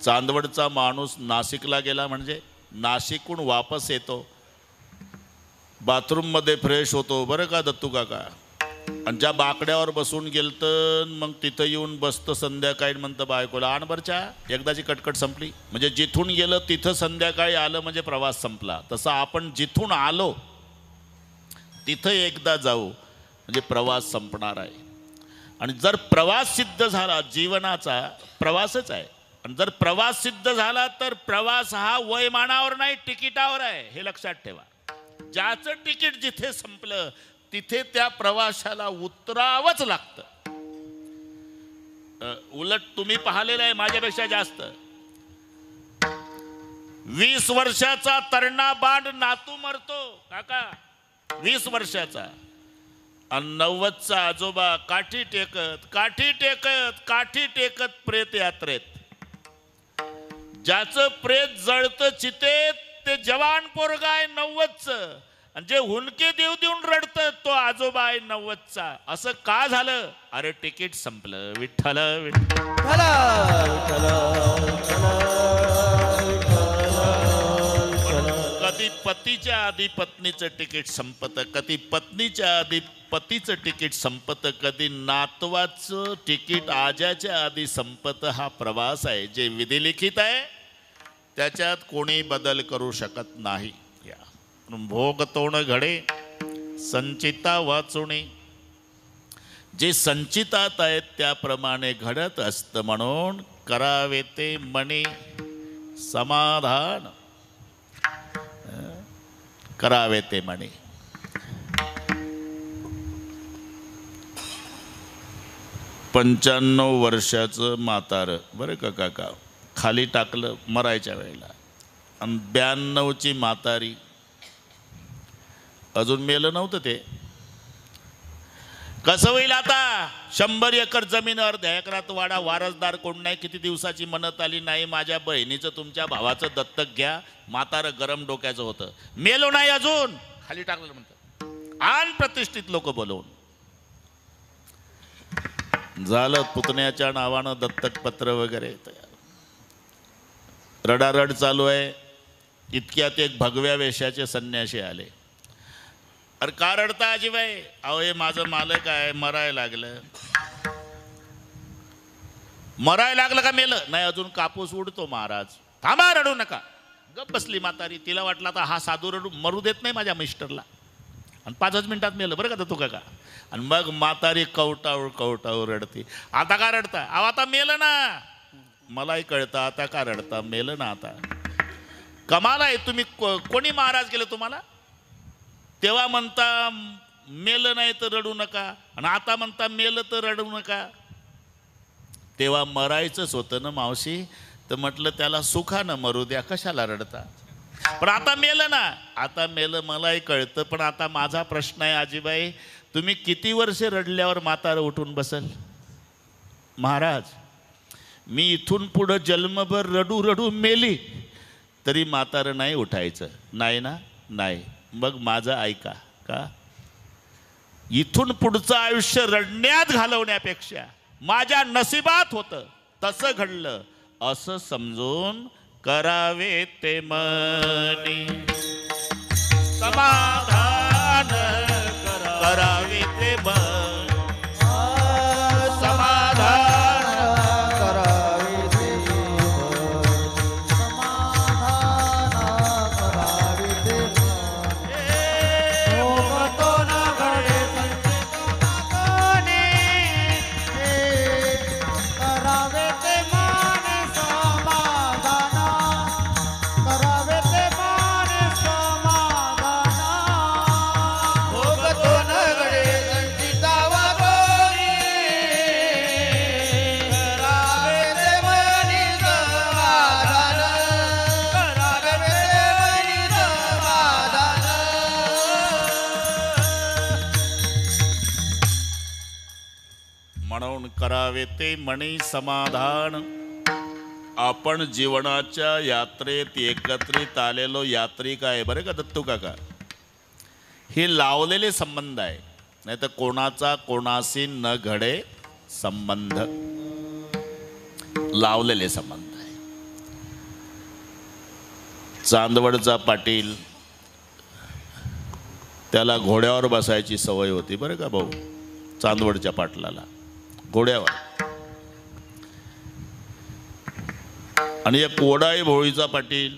चांदवडचा माणूस नाशिकला गेला म्हणजे नाशिकहून वापस येतो, बाथरूममध्ये फ्रेश होतो बरं का दत्तू काका, आणि ज्या बाकड्यावर बसून गेलतं मग तिथं येऊन बसतं संध्याकाळी, म्हणतं बायकोला आण बरच्या, एकदाची कटकट संपली. म्हणजे जिथून गेलं तिथं संध्याकाळी आलं म्हणजे प्रवास संपला. तसं आपण जिथून आलो तिथं एकदा जाऊ म्हणजे प्रवास संपणार आहे. आणि जर प्रवास सिद्ध झाला, जीवनाचा प्रवासच आहे, आणि जर प्रवास सिद्ध झाला तर प्रवास हा वयमानावर नाही, तिकिटावर आहे, हे लक्षात ठेवा. ज्याचं तिकीट जिथे संपलं तिथे त्या प्रवाशाला उतरावंच लागतं. उलट तुम्ही पाहिलेलं आहे माझ्यापेक्षा जास्त. 20 वर्षाचा तरणा बांड नातू मरतो काका, 20 वर्षाचा, आणि 90चा आजोबा काठी टेकत प्रेत यात्रेत. ज्याचं प्रेत जळतं चितेत ते जवान पोरगा आहे 90चं, आणि जे हुंदके देऊन रडतं तो आजोबा आहे 90चा. असं का झालं? अरे तिकीट संपलं. विठ्ठल विठ्ठल. कधी पतीच्या आधी पत्नीचं तिकीट संपतं, कधी पत्नीच्या आधी पतीचं तिकीट संपतं, कधी नातवाचं तिकीट आजाच्या आधी संपतं. हा प्रवास आहे, जे विधिलिखित आहे त्याच्यात कोणी बदल करू शकत नाही. भोगतोण घडे संचिता वाचुणी. जे संचितात आहेत त्याप्रमाणे घडत असतं, म्हणून करावे ते मनी समाधान. करावे ते म्हणे. पंच्याण्णव वर्षाचं म्हातारं बरं का काका, खाली टाकलं मरायच्या वेळेला, आणि 92ची म्हातारी, अजून मेलं नव्हतं ते. कसं होईल आता? 100 एकर जमीन अर्ध्या एकरात वाडा, वारसदार कोण नाही, किती दिवसाची म्हणत आली नाही, माझ्या बहिणीचं तुमच्या भावाचं दत्तक घ्या. म्हातारं गरम डोक्याचं होतं, मेलो नाही अजून, खाली टाकलं म्हणतं. आण प्रतिष्ठित लोक बोलवून. झालं पुतण्याच्या नावानं दत्तक पत्र वगैरे तयार, रडारड चालू आहे. इतक्यात एक भगव्या वेशाचे संन्यासी आले. अरे का रडता आजीबाई? अहो हे माझं मालक आहे, मरायला लागलं. मरायला लागलं का मेलं? नाही अजून कापूस उडतो महाराज. थांबा, रडू नका. गप बसली म्हातारी. तिला वाटलं आता हा साधू रडू मरू देत नाही माझ्या मिस्टरला, आणि 5 मिनिटात मेलं बरं का तू काका. आणि मग म्हातारी कवटावूर रडते. आता का रडता? अहो आता मेलं ना. मलाही कळतं आता का रडता, मेलं ना आता. कमाल आहे. तुम्ही कोणी महाराज केलं तुम्हाला? तेव्हा म्हणता मेलं नाही तर रडू नका, आणि आता म्हणता मेलं तर रडू नका. तेव्हा मरायचंच होतं ना मावशी, तर म्हटलं त्याला सुखानं मरू द्या, कशाला रडता. पण आता मेलं ना. आता मेलं मलाही कळतं, पण आता माझा प्रश्न आहे आजीबाई, तुम्ही किती वर्षे रडल्यावर म्हातारं उठून बसल? महाराज मी इथून पुढं जन्मभर रडू मेली तरी म्हातारं नाही उठायचं. नाही ना? नाही. मग माझं ऐका का, इथून पुढचं आयुष्य रडण्यात घालवण्यापेक्षा माझ्या नशिबात होतं तसं घडलं असं समजून करावे ते मनी समाधान. करावे ते मनी समाधान. करावे ते समाधान. करावे ते भोगतो न घडे संचिताने. करावे ते मनी समाधान. करावे ते मनी समाधान. भोगतो न घडे संचितावा गोरी. करावे ते मनी समाधान. करावे ते मनी समाधान. म्हणून करावे ते म्हणे समाधान. आपण जीवनाच्या यात्रेत एकत्रित आलेलो यात्रिक आहे बरं का दत्तू काका. हे लावलेले संबंध आहे, नाही तर कोणाचा कोणाशी न घडे संबंध. लावलेले संबंध आहे. चांदवडचा पाटील, त्याला घोड्यावर बसायची सवय होती बरं का भाऊ. चांदवडच्या पाटलाला घोड्यावर. आणि एक कोडाई भोळीचा पाटील,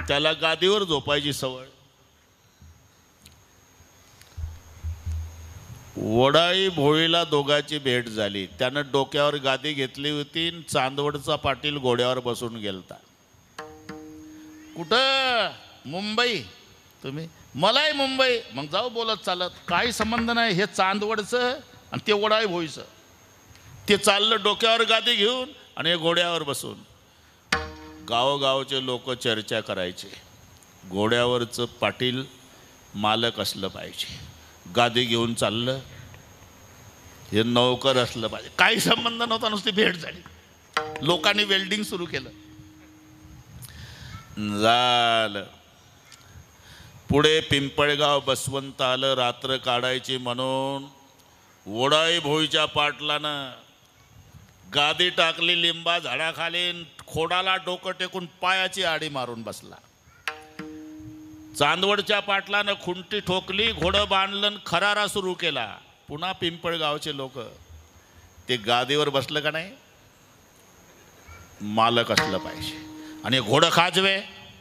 त्याला गादीवर झोपायची सवय. वडाई भोळीला दोघांची भेट झाली. त्यानं डोक्यावर गादी घेतली होती, चांदवडचा पाटील घोड्यावर बसून गेलता. कुठं? मुंबई. तुम्ही? मलाही मुंबई. मग जाऊ बोलत चालत, काही संबंध नाही. हे चांदवडचं आणि ते वडाई भोईचं. ते चाललं डोक्यावर गादी घेऊन आणि हे घोड्यावर बसून. गावोगावचे लोक चर्चा करायचे, घोड्यावरचं पाटील मालक असलं पाहिजे, गादी घेऊन चाललं हे नौकर असलं पाहिजे. काही संबंध नव्हता, नुसती भेट झाली. लोकांनी वेल्डिंग सुरू केलं. झालं. पुढे पिंपळगाव बसवंत आलं. रात्र काढायची म्हणून वडाई भोईच्या पाटलानं गादी टाकली लिंबा झाडाखाली, खोडाला डोकं टेकून पायाची आडी मारून बसला. चांदवडच्या पाटलानं खुंटी ठोकली, घोडं बांधलं, खरारा सुरू केला. पुन्हा पिंपळगावचे लोक, ते गादीवर बसलं का नाही, मालक असलं पाहिजे. आणि घोडं खाजवे,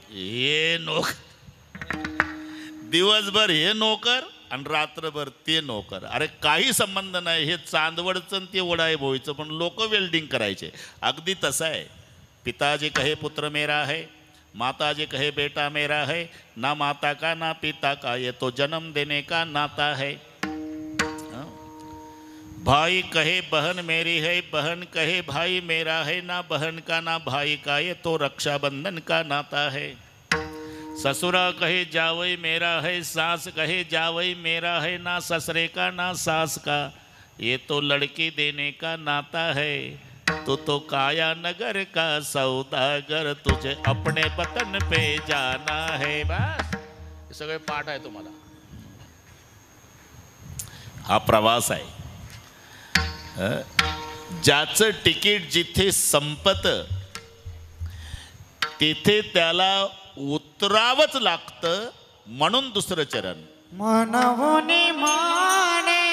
हे नोकर. दिवसभर हे नोकर आणि रात्रभर ते नोकर. अरे काही संबंध नाही. हे चांदवडचं ते वडाई भोईचं, पण लोक वेल्डिंग करायचे. अगदी तसं आहे. पिताजी कहे पुत्र मेरा है, माताजी कहे बेटा मेरा है, ना माता का ना पिता का, ये तो जन्म देने का नाता है. भाई कहे बहन मेरी है, बहन कहे भाई मेरा है, ना बहन का ना भाई का, ये तो रक्षाबंधन का नाता है. ससुरा कहे जावई मेरा है, सास कहे जावई मेरा है, ना ससुरे का ना सास का, ये तो लड़की देने का नाता है. तो काया नगर का सौदागर, तुझे अपने वतन पे जाना है. बस हे सगळे पाठ आहे तुम्हाला. हा प्रवास आहे. ज्याचं तिकीट जिथे संपत तिथे त्याला उतरावंच लागतं. म्हणून दुसरं चरण, मनवुनी माने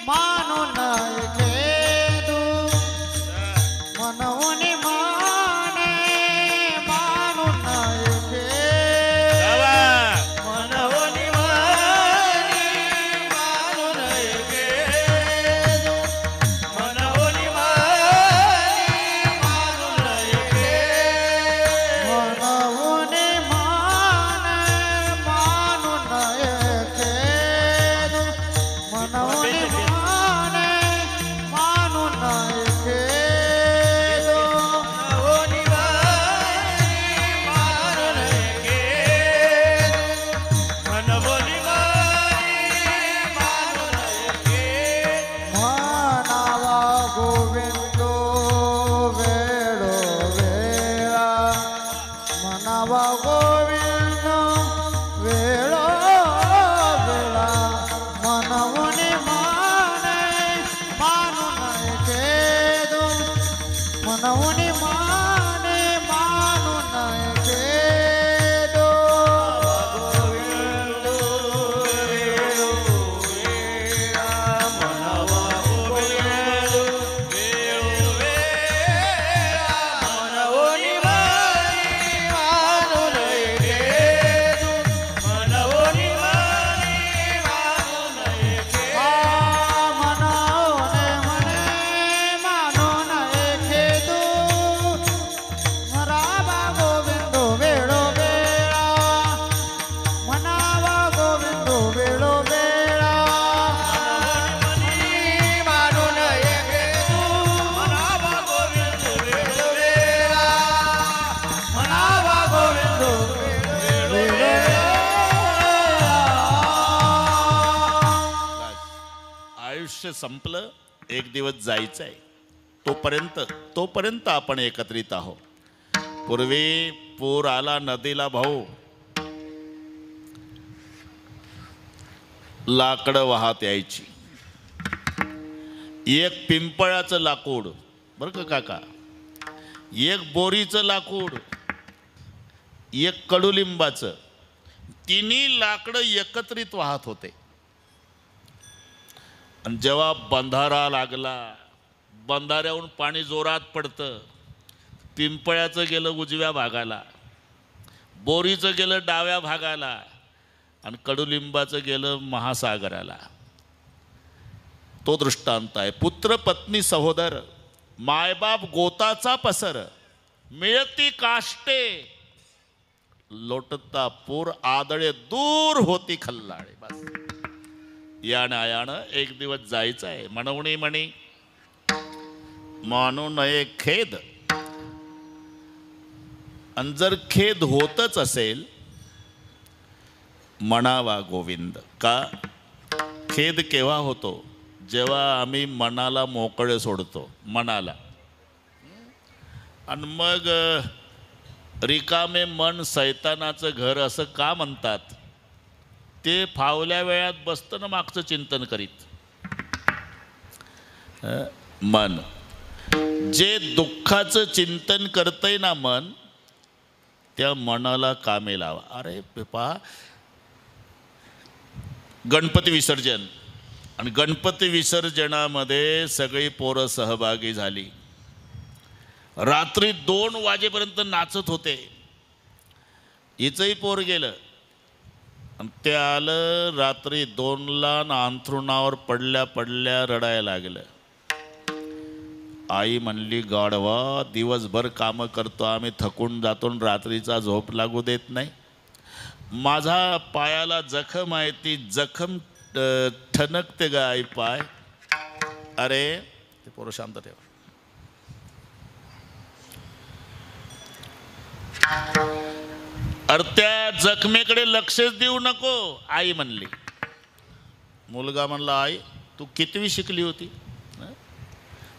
मानून खेदू, मनवुनी माने मानून खेदू, मनवुनी माने मानून खेदू, मनवुनी माने मानून खेदू, मनवुनी माने मानून खेदू, मनवुनी माने मानून खेदू, मनवुनी माने मानून खेदू, मनवुनी माने मानून खेदू. म्हणावा गोविंदो वेळो वेळा, म्हणावा गोविंद वेळो वेळा, मनवुनी माने मानून खेदू, मनवुनी माने मानून खेदू. गोविंद वेळो वेळा, म्हणावा गोविंद वेळो वेळा, मनवुनी माने मानून खेदू, मनवुनी माने मानून खेदू. मनवुनी माने मानून खेदू, म्हणावा गोविंद वेळो वेळा, म्हणावा गोविंद वेळो वेळा, मनवुनी मानून खेदू, म्हणावा गोविंद वेळो वेळा, म्हणावा गोविंद वेळो वेळा. आयुष्य संपलं, एक दिवस जायचं आहे. तोपर्यंत आपण एकत्रित आहोत. पूर्वी पूर आला नदीला भाऊ, लाकडं वाहत यायची. एक पिंपळाचं लाकूड, बरं का काका, एक बोरीचं लाकूड, एक कडुलिंबाचं, तिन्ही लाकडं एकत्रित वाहत होते. आणि जेव्हा बंधारा लागला, बंधाऱ्याहून पाणी जोरात पडतं, पिंपळ्याचं गेलं उजव्या भागाला, बोरीचं गेलं डाव्या भागाला आणि कडुलिंबाचं गेलं महासागराला. तो दृष्टांत आहे. पुत्र पत्नी सहोदर मायबाप गोताचा पसर मिळती काष्टे लोटता पूर आदळे दूर होती खल्लाळे. बस यानं आयानं एक दिवस जायचं आहे. म्हणवणी म्हणी मानू नये खेद. आणि जर खेद होतच असेल म्हणावा गोविंद. का खेद केव्हा होतो? जेव्हा आम्ही मनाला मोकळे सोडतो मनाला. आणि मग रिकामे मन सैतानाचं घर असं का म्हणतात? ते फावल्या वेळात बसतं ना मागचं चिंतन करीत. मन जे दुःखाचं चिंतन करतंय ना मन, त्या मनाला कामे लावा. अरे पहा गणपती विसर्जन, आणि गणपती विसर्जनामध्ये सगळी पोरं सहभागी झाली. रात्री 2 वाजेपर्यंत नाचत होते. हिचंही पोर गेलं आणि ते आलं रात्री 2ला अंथरुणावर पडल्या पडल्या रडायला लागलं. आई म्हणली गाढवा दिवसभर कामं करतो आम्ही, थकून जातो, रात्रीचा झोप लागू देत नाही. माझा पायाला जखम आहे, ती जखम ठणकते ग आई पाय. अरे ते पोरं शांत ठेवा. अरे त्या जखमेकडे लक्षच देऊ नको आई म्हणली. मुलगा म्हणला आई तू कितवी शिकली होती?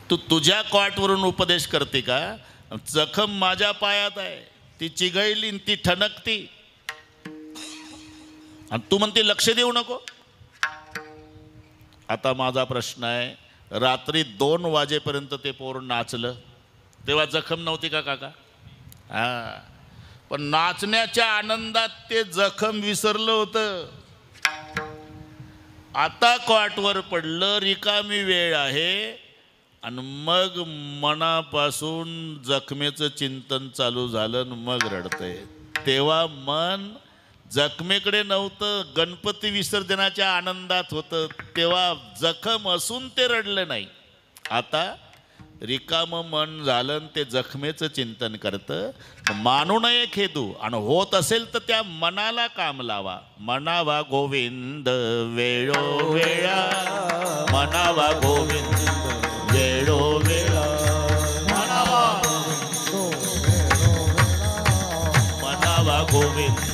तू तुझ्या कॉटवरून उपदेश करते का? जखम माझ्या पायात आहे, ती चिघळली ती ठणकती आणि तू म्हणते लक्ष देऊ नको. आता माझा प्रश्न आहे, रात्री 2 वाजेपर्यंत ते पोर नाचलं तेव्हा जखम नव्हती का काका? हा, पण नाचण्याच्या आनंदात ते जखम विसरलं होतं. आता कॉटवर पडलं, रिकामी वेळ आहे आणि मग मनापासून जखमेचं चिंतन चालू झालं, मग रडतंय. तेव्हा मन जखमेकडे नव्हतं, गणपती विसर्जनाच्या आनंदात होतं. तेव्हा जखम असून ते रडलं नाही. आता रिकामं मन झालं, ते जखमेचं चिंतन करतं. मानू नये खेदू, आणि होत असेल तर त्या मनाला काम लावा. म्हणावा गोविंद वेळोवेळा, म्हणावा गोविंद वेळोवेळा, म्हणावा गोविंद.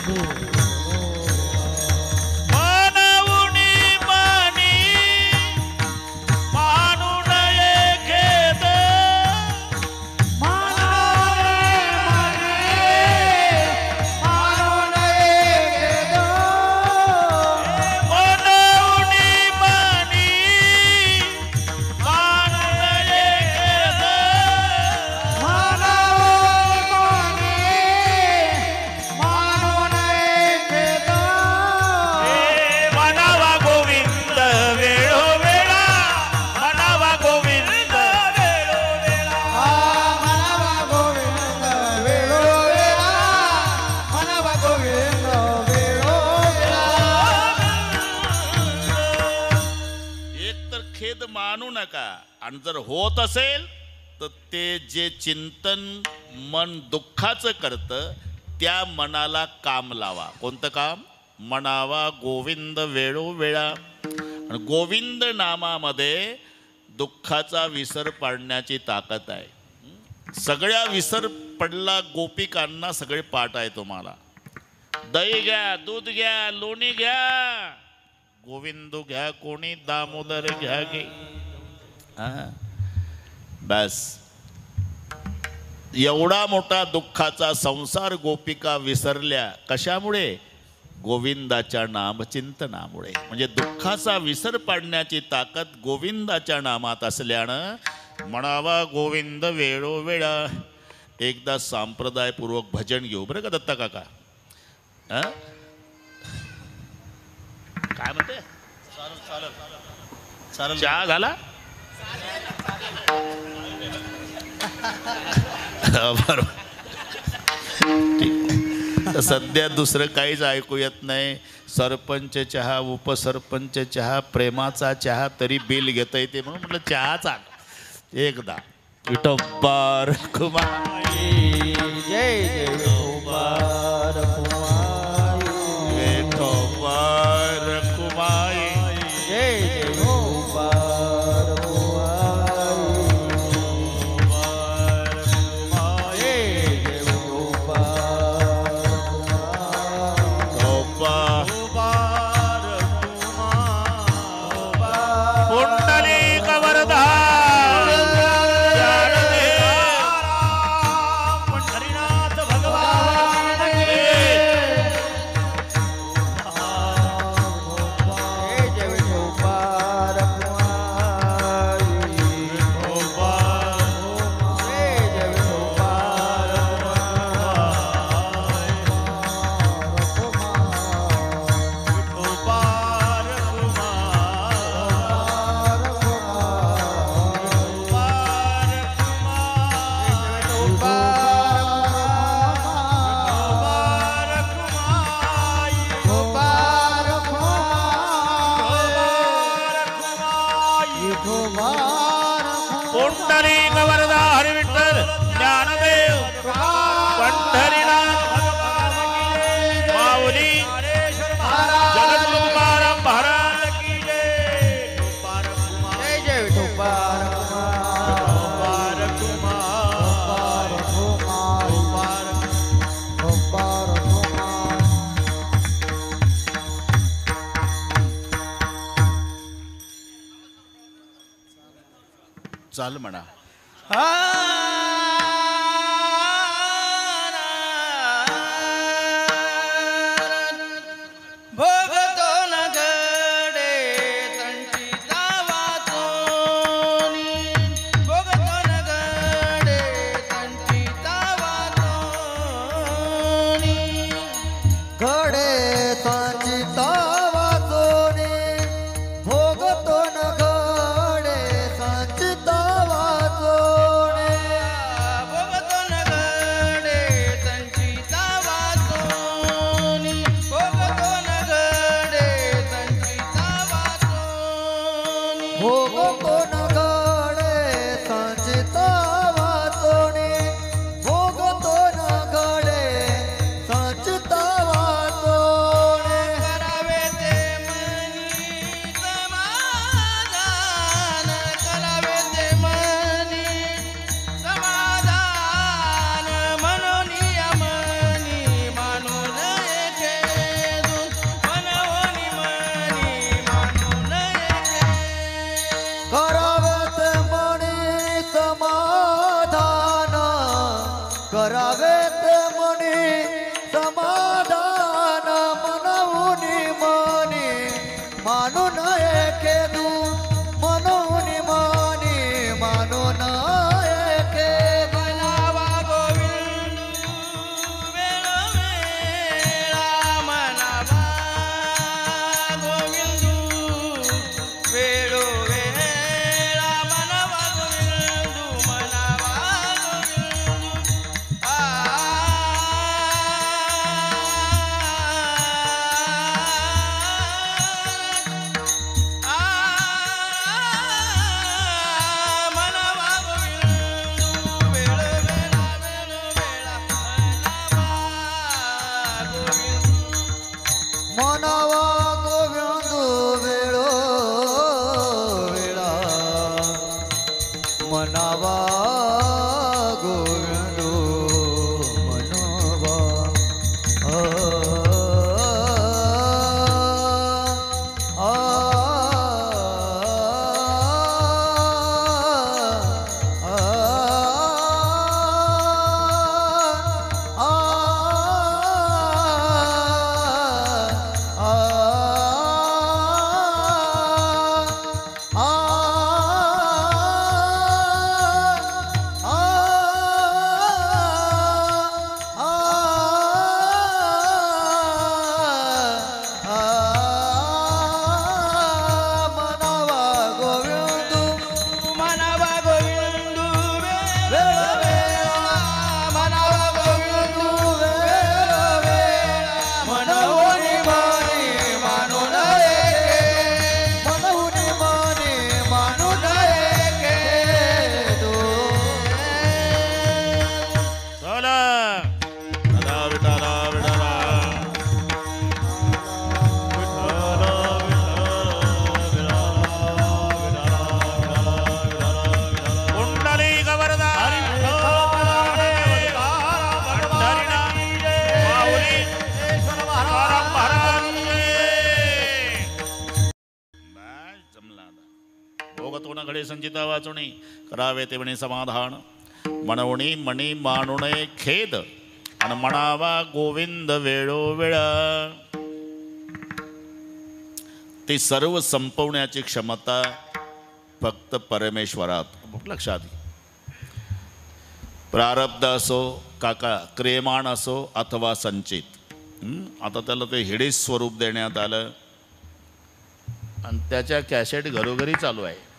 मानू नका. आणि जर होत असेल तर ते जे चिंतन मन दुःखाचं करतं त्या मनाला काम लावा. कोणतं काम? म्हणावा गोविंद वेळोवेळा. आणि गोविंद नामामध्ये दुःखाचा विसर पाडण्याची ताकद आहे. सगळ्या विसर पडला गोपिकांना सगळे पाठ आहे तुम्हाला. दही घ्या, दूध घ्या, लोणी घ्या, गोविंद घ्या कोणी, दामोदर घ्या गे. बस एवढा मोठा दुःखाचा संसार गोपिका विसरल्या. कशामुळे? गोविंदाच्या नामचिंतनामुळे. म्हणजे दुःखाचा विसर पाडण्याची ताकद गोविंदाच्या नामात असल्यानं म्हणावा गोविंद वेळोवेळा. एकदा संप्रदायपूर्वक भजन घेऊ बरं का दत्ता काका. काय म्हणते? चहा झाला? बरोबर. सध्या दुसरं काहीच ऐकू येत नाही. सरपंच चहा, उपसरपंच चहा, प्रेमाचा चहा, तरी बिल घेता येते म्हणून म्हटलं चहाच आण एकदा. विठोबा रखुमाई जय जय विठोबा रखुमाई, विठोबा रखुमाई जय जय विठोबा रखुमाई, जय जय विठोबा पुंडलिक वरदा पंढरीनाथ भगवान जय जय विठोबा रखुमाई, विठोबा जय जय विठोबा पुंडलिक वरदा हरी विठ्ठल ज्ञानदेव पंढरीनाथ माऊली जगद्गुरु तुकाराम महाराज की जय. जय जय विठोबा चाल म्हणा. भगतो न घडे तंचिता वाचोनी, भगतो न घडे तंचिता वाचोनी, घडे संचिता वाचोनी, भोगतो न घडे संचिता वाचोनी, भगतो न घडे तंचिता वाचोनी, भगतो न घडे तंचिता वाचोनी, भोगतो न घडे संचिता वाचोनी, भोगतो न घडे संचिता वाचोनी. करावे ते मनी समाधान, करावे ते मनी समाधान, मनोनिया मनी मानून खेदून, मनोनी मनी मानून करावेत मनी समाधान, करावेत मनी समाधान, मनवुनी मनी मानून एकेदू, मनवुनी मनी मानून एकेदू. मनावा गोविंदू वेळोवेळा, मनावा गोविंदू वेळोवेळा, मनावा गोविंदू, मनावा गोविंदू, आ मंगळे संचिता वाचुणी करावे ते म्हणे समाधान म्हणवणी मणी मानुणे खेद आणि म्हणावा गोविंद वेळोवेळा. ती सर्व संपवण्याची क्षमता फक्त परमेश्वरात लक्षात घे. प्रारब्ध असो काका क्रियमाण असो अथवा संचित. आता त्याला ते हिडीस स्वरूप देण्यात आलं आणि त्याच्या कॅसेट घरोघरी चालू आहे.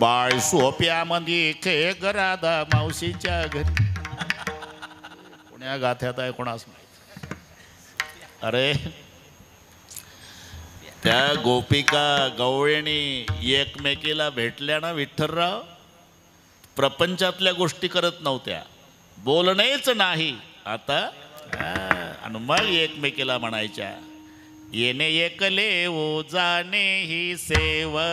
बाळ सोप्यामध्ये खे गराधा मावशीच्या घरी. कोण्या गाथ्यात आहे कोणास माहित. अरे त्या गोपिका गवळणी एकमेकीला भेटल्या ना विठ्ठलराव, प्रपंचातल्या गोष्टी करत नव्हत्या, बोलणेच नाही. आता आणि मग एकमेकीला म्हणायच्या येणे एकले ओ जाणे ही सेवा.